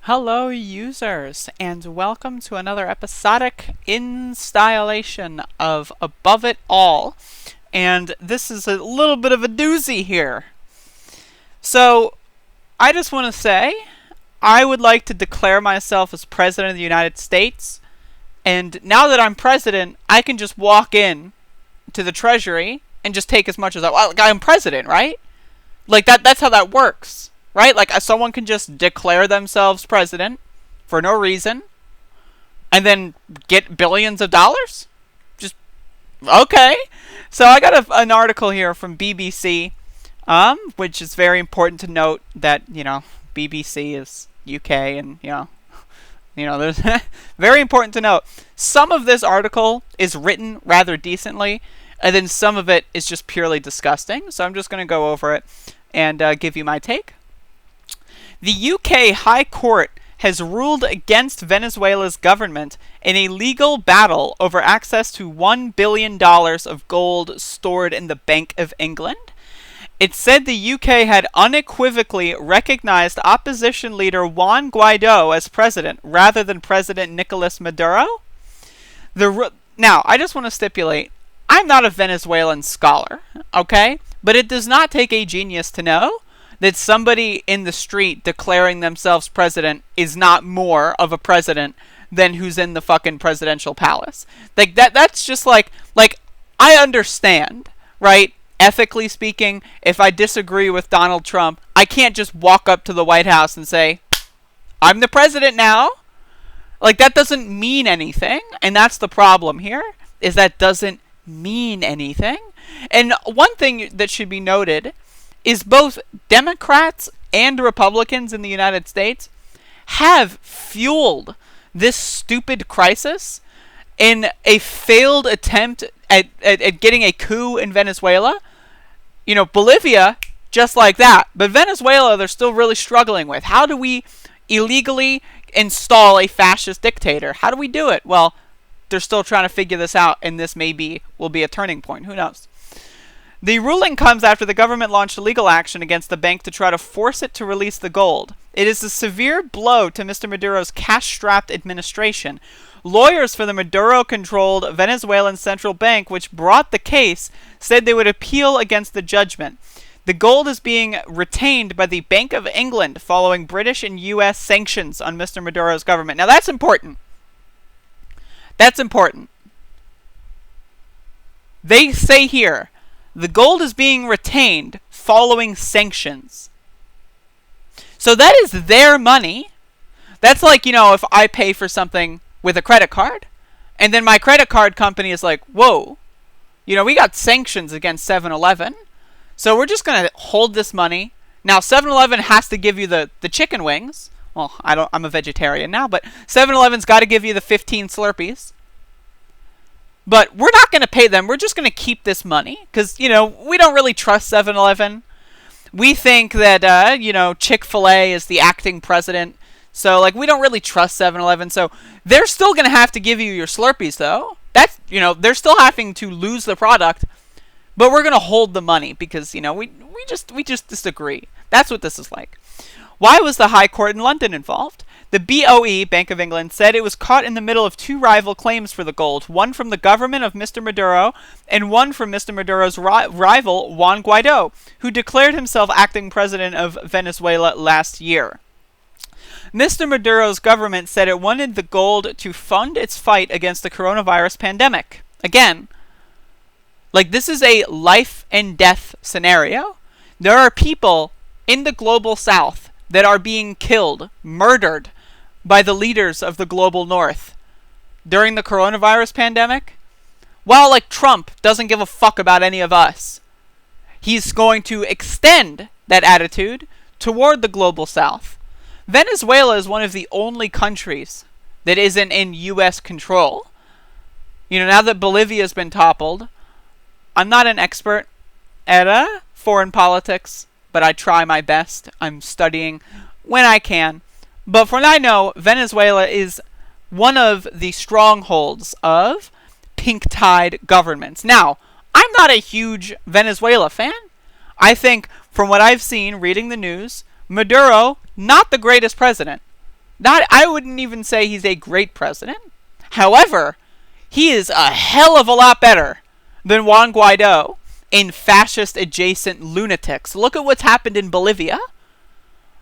Hello users, and welcome to another episodic installation of Above It All. And this is a little bit of a doozy here. So, I just want to say, I would like to declare myself as President of the United States. And now that I'm President, I can just walk in to the Treasury and just take as much as I'm President, right? Like, that's how that works. Right? Like, someone can just declare themselves president for no reason and then get billions of dollars? Just, okay. So I got an article here from BBC, which is very important to note that, BBC is UK and, there's very important to note. Some of this article is written rather decently, and then some of it is just purely disgusting. So I'm just going to go over it and give you my take. The UK High Court has ruled against Venezuela's government in a legal battle over access to $1 billion of gold stored in the Bank of England. It said the UK had unequivocally recognized opposition leader Juan Guaido as president rather than President Nicolas Maduro. Now, I just want to stipulate, I'm not a Venezuelan scholar, okay? But it does not take a genius to know that somebody in the street declaring themselves president is not more of a president than who's in the fucking presidential palace. Like, that's just like, I understand, right? Ethically speaking, if I disagree with Donald Trump, I can't just walk up to the White House and say, I'm the president now. Like, that doesn't mean anything, and that's the problem here, is that doesn't mean anything. And one thing that should be noted is both Democrats and Republicans in the United States have fueled this stupid crisis in a failed attempt at getting a coup in Venezuela. Bolivia, just like that. But Venezuela, they're still really struggling with. How do we illegally install a fascist dictator? How do we do it? Well, they're still trying to figure this out, and this will be a turning point. Who knows? The ruling comes after the government launched a legal action against the bank to try to force it to release the gold. It is a severe blow to Mr. Maduro's cash-strapped administration. Lawyers for the Maduro-controlled Venezuelan central bank, which brought the case, said they would appeal against the judgment. The gold is being retained by the Bank of England following British and U.S. sanctions on Mr. Maduro's government. Now, that's important. That's important. They say here, the gold is being retained following sanctions. So that is their money. That's like, if I pay for something with a credit card, and then my credit card company is like, whoa, we got sanctions against 7-Eleven, so we're just going to hold this money. Now, 7-Eleven has to give you the chicken wings. Well, I'm a vegetarian now, but 7-Eleven's got to give you the 15 Slurpees. But we're not going to pay them. We're just going to keep this money because, we don't really trust 7-Eleven. We think that, Chick-fil-A is the acting president. So, we don't really trust 7-Eleven. So, they're still going to have to give you your Slurpees, though. That's, they're still having to lose the product. But we're going to hold the money because, we just disagree. That's what this is like. Why was the High Court in London involved? The BOE, Bank of England, said it was caught in the middle of two rival claims for the gold, one from the government of Mr. Maduro and one from Mr. Maduro's rival, Juan Guaido, who declared himself acting president of Venezuela last year. Mr. Maduro's government said it wanted the gold to fund its fight against the coronavirus pandemic. Again, this is a life and death scenario. There are people in the global south that are being killed, murdered, by the leaders of the global north during the coronavirus pandemic. While, Trump doesn't give a fuck about any of us, he's going to extend that attitude toward the global south. Venezuela is one of the only countries that isn't in U.S. control. Now that Bolivia's been toppled, I'm not an expert at foreign politics, but I try my best. I'm studying when I can. But from what I know, Venezuela is one of the strongholds of pink tide governments. Now, I'm not a huge Venezuela fan. I think, from what I've seen reading the news, Maduro, not the greatest president. I wouldn't even say he's a great president. However, he is a hell of a lot better than Juan Guaido and fascist adjacent lunatics. Look at what's happened in Bolivia.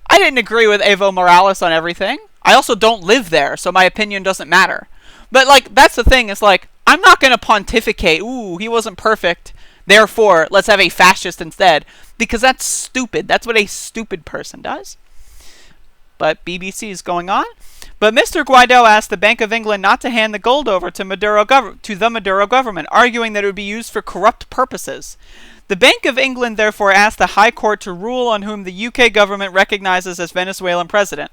I didn't agree with Evo Morales on everything. I also don't live there, so my opinion doesn't matter. But, like, that's the thing. It's like, I'm not going to pontificate, ooh, he wasn't perfect, therefore, let's have a fascist instead. Because that's stupid. That's what a stupid person does. But BBC is going on. But Mr. Guaido asked the Bank of England not to hand the gold over to the Maduro government, arguing that it would be used for corrupt purposes. The Bank of England therefore asked the High Court to rule on whom the UK government recognizes as Venezuelan president.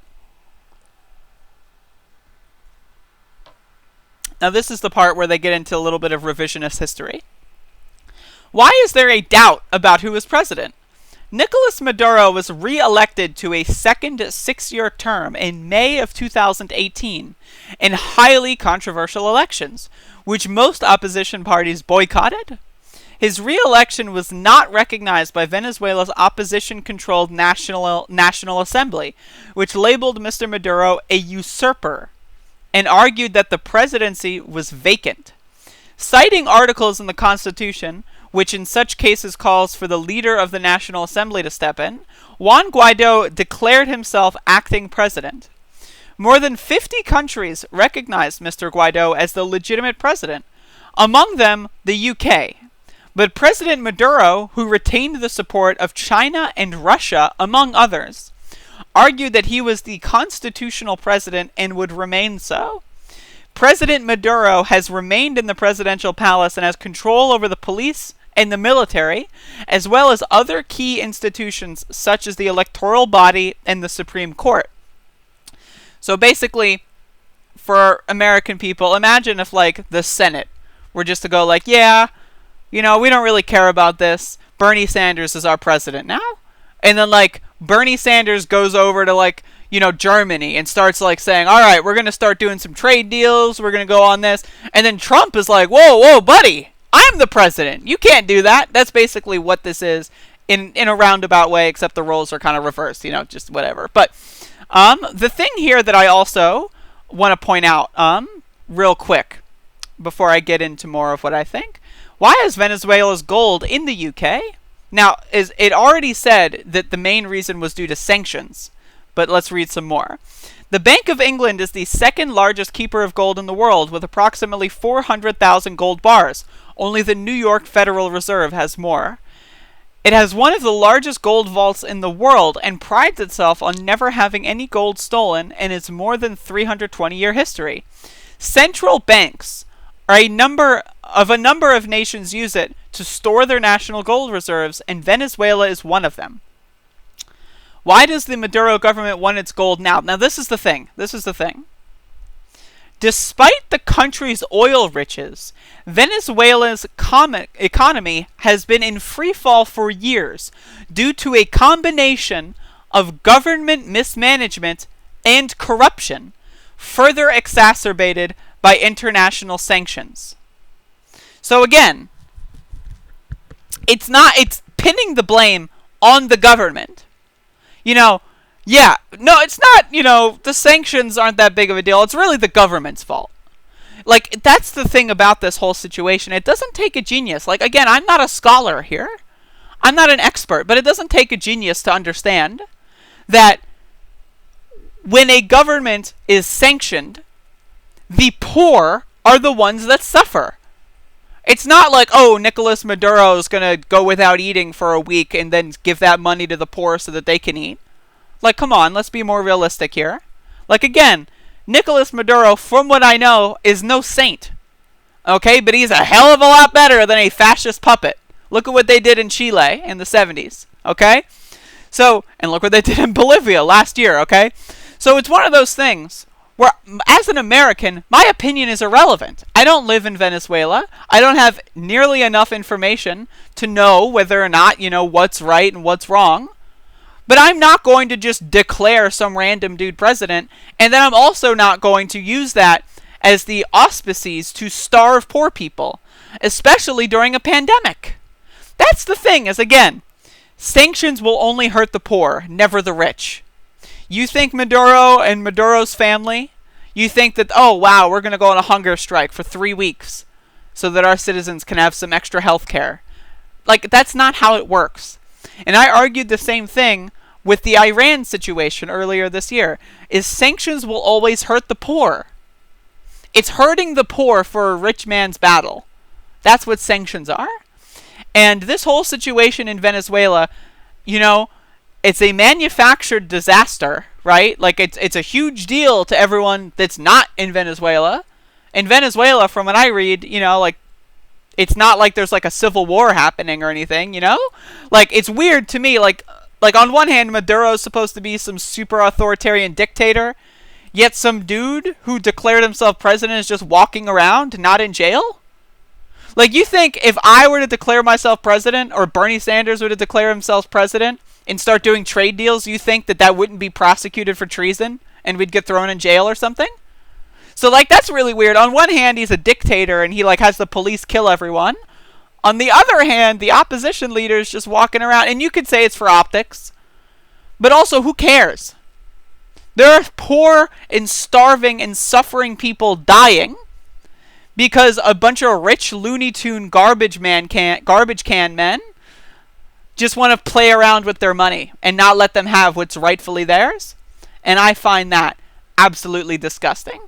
Now this is the part where they get into a little bit of revisionist history. Why is there a doubt about who is president? Nicolas Maduro was re-elected to a second 6-year term in May of 2018 in highly controversial elections, which most opposition parties boycotted. His re-election was not recognized by Venezuela's opposition-controlled National Assembly, which labeled Mr. Maduro a usurper and argued that the presidency was vacant. Citing articles in the Constitution, which in such cases calls for the leader of the National Assembly to step in, Juan Guaido declared himself acting president. More than 50 countries recognized Mr. Guaido as the legitimate president, among them the UK. But President Maduro, who retained the support of China and Russia, among others, argued that he was the constitutional president and would remain so. President Maduro has remained in the presidential palace and has control over the police and the military, as well as other key institutions such as the electoral body and the Supreme Court. So basically, for American people, imagine if, like, the Senate were just to go like, yeah, you know, we don't really care about this. Bernie Sanders is our president now. And then, like, Bernie Sanders goes over to, like, you know, Germany and starts, like, saying, all right, we're going to start doing some trade deals. We're going to go on this. And then Trump is like, whoa, buddy. I'm the president. You can't do that. That's basically what this is in a roundabout way, except the roles are kind of reversed, you know, just whatever. But the thing here that I also want to point out real quick before I get into more of what I think, why is Venezuela's gold in the UK? Now, it already said that the main reason was due to sanctions, but let's read some more. The Bank of England is the second largest keeper of gold in the world, with approximately 400,000 gold bars. Only the New York Federal Reserve has more. It has one of the largest gold vaults in the world and prides itself on never having any gold stolen in its more than 320-year history. Central banks are a number of nations use it to store their national gold reserves, and Venezuela is one of them. Why does the Maduro government want its gold now? Now, this is the thing. Despite the country's oil riches, Venezuela's economy has been in free fall for years due to a combination of government mismanagement and corruption, further exacerbated by international sanctions. So again, it's pinning the blame on the government. You know, yeah, no, it's not, you know, the sanctions aren't that big of a deal. It's really the government's fault. Like, that's the thing about this whole situation. It doesn't take a genius. Like, again, I'm not a scholar here. I'm not an expert, but it doesn't take a genius to understand that when a government is sanctioned, the poor are the ones that suffer. It's not like, oh, Nicolas Maduro is going to go without eating for a week and then give that money to the poor so that they can eat. Like, come on, let's be more realistic here. Like, again, Nicolas Maduro, from what I know, is no saint. Okay, but he's a hell of a lot better than a fascist puppet. Look at what they did in Chile in the 70s, okay? So, and look what they did in Bolivia last year, okay? So it's one of those things where, as an American, my opinion is irrelevant. I don't live in Venezuela. I don't have nearly enough information to know whether or not, you know, what's right and what's wrong. But I'm not going to just declare some random dude president, and then I'm also not going to use that as the auspices to starve poor people, especially during a pandemic. That's the thing, is again, sanctions will only hurt the poor, never the rich. You think Maduro and Maduro's family, you think that, oh wow, we're going to go on a hunger strike for 3 weeks so that our citizens can have some extra health care. Like, that's not how it works. And I argued the same thing with the Iran situation earlier this year, is sanctions will always hurt the poor. It's hurting the poor for a rich man's battle. That's what sanctions are. And this whole situation in Venezuela, you know, it's a manufactured disaster, right? Like, it's a huge deal to everyone that's not in Venezuela. In Venezuela, from what I read, you know, like, it's not like there's like a civil war happening or anything, you know? Like, it's weird to me, like on one hand, Maduro's supposed to be some super authoritarian dictator, yet some dude who declared himself president is just walking around, not in jail? Like, you think if I were to declare myself president, or Bernie Sanders were to declare himself president and start doing trade deals, you think that that wouldn't be prosecuted for treason and we'd get thrown in jail or something? So, like, that's really weird. On one hand, he's a dictator and he, like, has the police kill everyone. On the other hand, the opposition leader is just walking around, and you could say it's for optics. But also, who cares? There are poor and starving and suffering people dying because a bunch of rich Looney Tune garbage can men just want to play around with their money and not let them have what's rightfully theirs. And I find that absolutely disgusting.